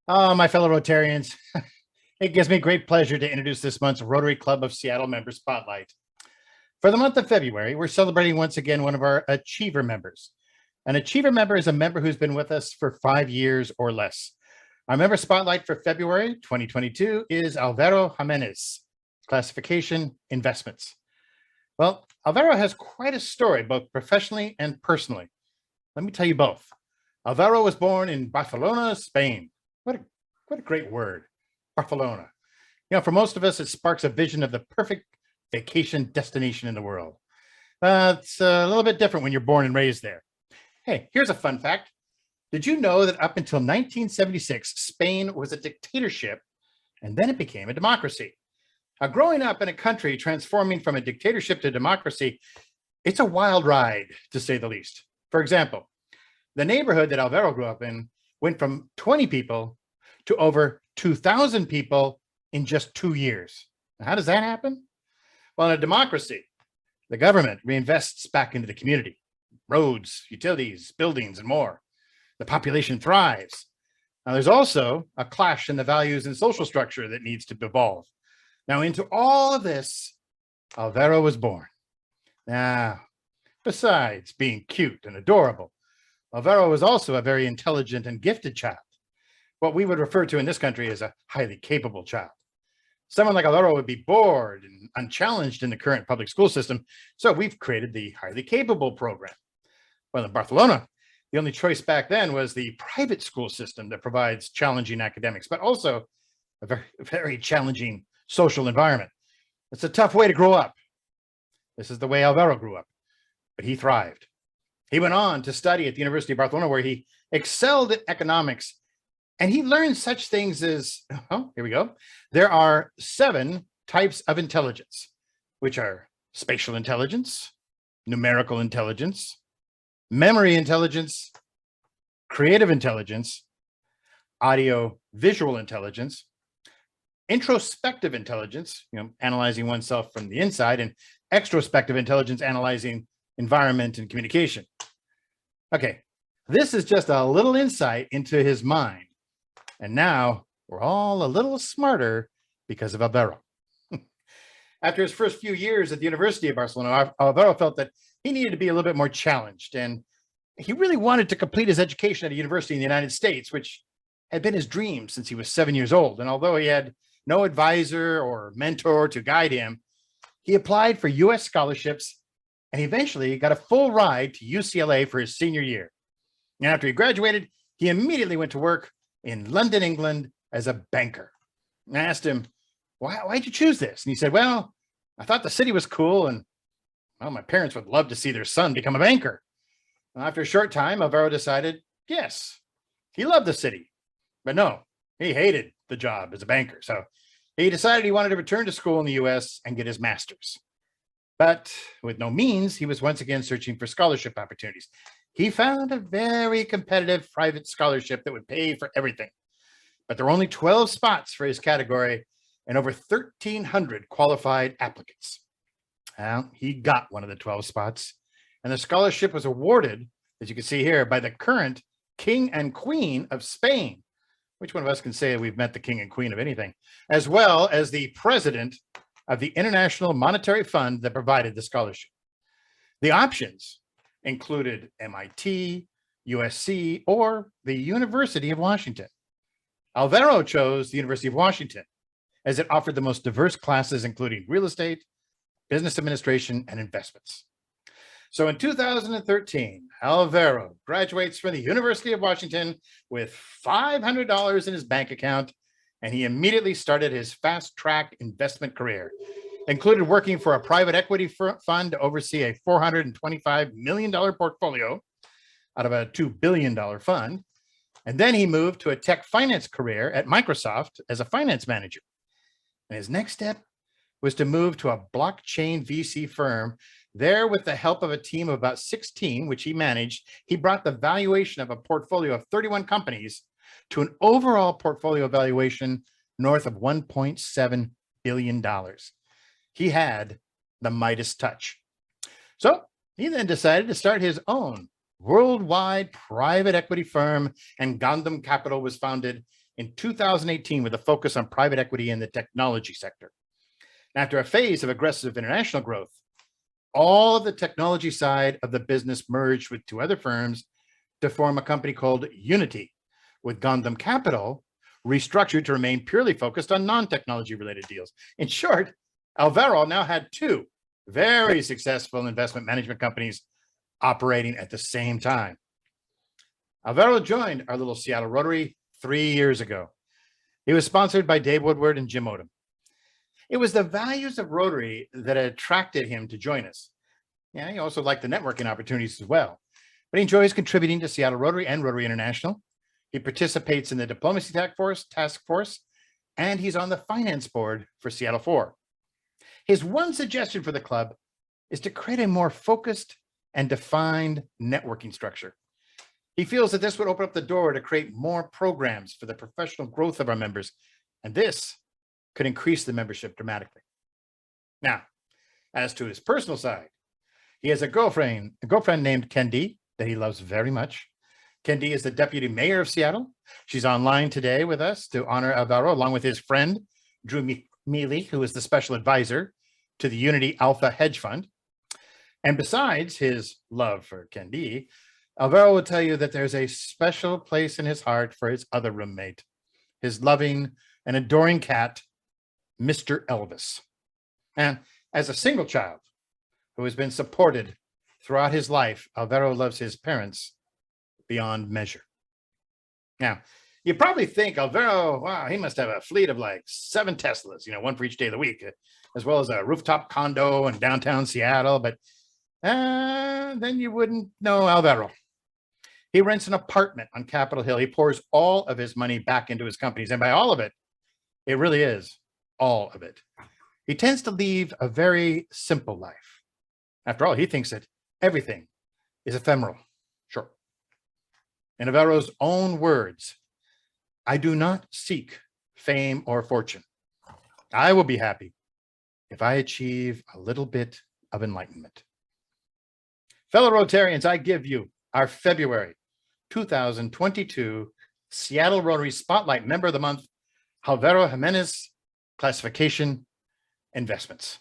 My fellow Rotarians, it gives me great pleasure to introduce this month's Rotary Club of Seattle member spotlight. For the month of February, we're celebrating once again one of our Achiever members. An Achiever member is a member who's been with us for 5 years or less. Our member spotlight for February 2022 is Alvaro Jimenez, classification investments. Well, Alvaro has quite a story, both professionally and personally. Let me tell you both. Alvaro was born in Barcelona, Spain. What a great word, Barcelona. You know, for most of us, it sparks a vision of the perfect vacation destination in the world. It's a little bit different when you're born and raised there. Hey, here's a fun fact. Did you know that up until 1976, Spain was a dictatorship and then it became a democracy? Now, growing up in a country transforming from a dictatorship to democracy, it's a wild ride, to say the least. For example, the neighborhood that Alvaro grew up in went from 20 people to over 2,000 people in just 2 years. Now, how does that happen? Well, in a democracy, the government reinvests back into the community, roads, utilities, buildings, and more. The population thrives. Now, there's also a clash in the values and social structure that needs to evolve. Now, into all of this, Alvaro was born. Now, besides being cute and adorable, Alvaro was also a very intelligent and gifted child, what we would refer to in this country as a highly capable child. Someone like Alvaro would be bored and unchallenged in the current public school system, so we've created the highly capable program. Well, in Barcelona, the only choice back then was the private school system that provides challenging academics, but also a very, very challenging social environment. It's a tough way to grow up. This is the way Alvaro grew up, but he thrived. He went on to study at the University of Barcelona, where he excelled at economics, and he learned such things as, here we go. There are 7 types of intelligence, which are spatial intelligence, numerical intelligence, memory intelligence, creative intelligence, audio visual intelligence, introspective intelligence, analyzing oneself from the inside, and extrospective intelligence, analyzing environment and communication. Okay, this is just a little insight into his mind. And now we're all a little smarter because of Alvaro. After his first few years at the University of Barcelona, Alvaro felt that he needed to be a little bit more challenged. And he really wanted to complete his education at a university in the United States, which had been his dream since he was 7 years old. And although he had no advisor or mentor to guide him, he applied for US scholarships and eventually got a full ride to UCLA for his senior year. And after he graduated, he immediately went to work in London, England as a banker. And I asked him, why'd you choose this? And he said, well, I thought the city was cool and well, my parents would love to see their son become a banker. And after a short time, Alvaro decided, yes, he loved the city, but no, he hated the job as a banker. So he decided he wanted to return to school in the US and get his master's. But with no means, he was once again searching for scholarship opportunities. He found a very competitive private scholarship that would pay for everything. But there were only 12 spots for his category and over 1,300 qualified applicants. Well, he got one of the 12 spots, and the scholarship was awarded, as you can see here, by the current King and Queen of Spain. Which one of us can say we've met the King and Queen of anything? As well as the president of the International Monetary Fund that provided the scholarship. The options included MIT, USC, or the University of Washington. Alvaro chose the University of Washington as it offered the most diverse classes, including real estate, business administration, and investments. So in 2013, Alvaro graduates from the University of Washington with $500 in his bank account, and he immediately started his fast-track investment career. Included working for a private equity fund to oversee a $425 million portfolio out of a $2 billion fund. And then he moved to a tech finance career at Microsoft as a finance manager. And his next step was to move to a blockchain VC firm. There, with the help of a team of about 16, which he managed, he brought the valuation of a portfolio of 31 companies to an overall portfolio valuation north of $1.7 billion. He had the Midas touch. So he then decided to start his own worldwide private equity firm, and Gandham Capital was founded in 2018 with a focus on private equity in the technology sector. After a phase of aggressive international growth, all of the technology side of the business merged with two other firms to form a company called Unity, with Gondam Capital restructured to remain purely focused on non-technology related deals. In short, Alvaro now had two very successful investment management companies operating at the same time. Alvaro joined our little Seattle Rotary 3 years ago. He was sponsored by Dave Woodward and Jim Odom. It was the values of Rotary that attracted him to join us. Yeah, he also liked the networking opportunities as well, but he enjoys contributing to Seattle Rotary and Rotary International. He participates in the Diplomacy Task Force, and he's on the finance board for Seattle 4. His one suggestion for the club is to create a more focused and defined networking structure. He feels that this would open up the door to create more programs for the professional growth of our members, and this could increase the membership dramatically. Now, as to his personal side, he has a girlfriend named Kendi that he loves very much. Kendi is the deputy mayor of Seattle. She's online today with us to honor Alvaro, along with his friend, Drew Mealy, who is the special advisor to the Unity Alpha Hedge Fund. And besides his love for Kendi, Alvaro will tell you that there's a special place in his heart for his other roommate, his loving and adoring cat, Mr. Elvis. And as a single child who has been supported throughout his life, Alvaro loves his parents beyond measure. Now, you probably think Alvaro, wow, he must have a fleet of like 7 Teslas, one for each day of the week, as well as a rooftop condo in downtown Seattle. But then you wouldn't know Alvaro. He rents an apartment on Capitol Hill. He pours all of his money back into his companies. And by all of it, it really is all of it. He tends to lead a very simple life. After all, he thinks that everything is ephemeral. Sure. In Alvaro's own words, I do not seek fame or fortune. I will be happy if I achieve a little bit of enlightenment. Fellow Rotarians, I give you our February 2022 Seattle Rotary Spotlight Member of the Month, Alvaro Jimenez, classification investments.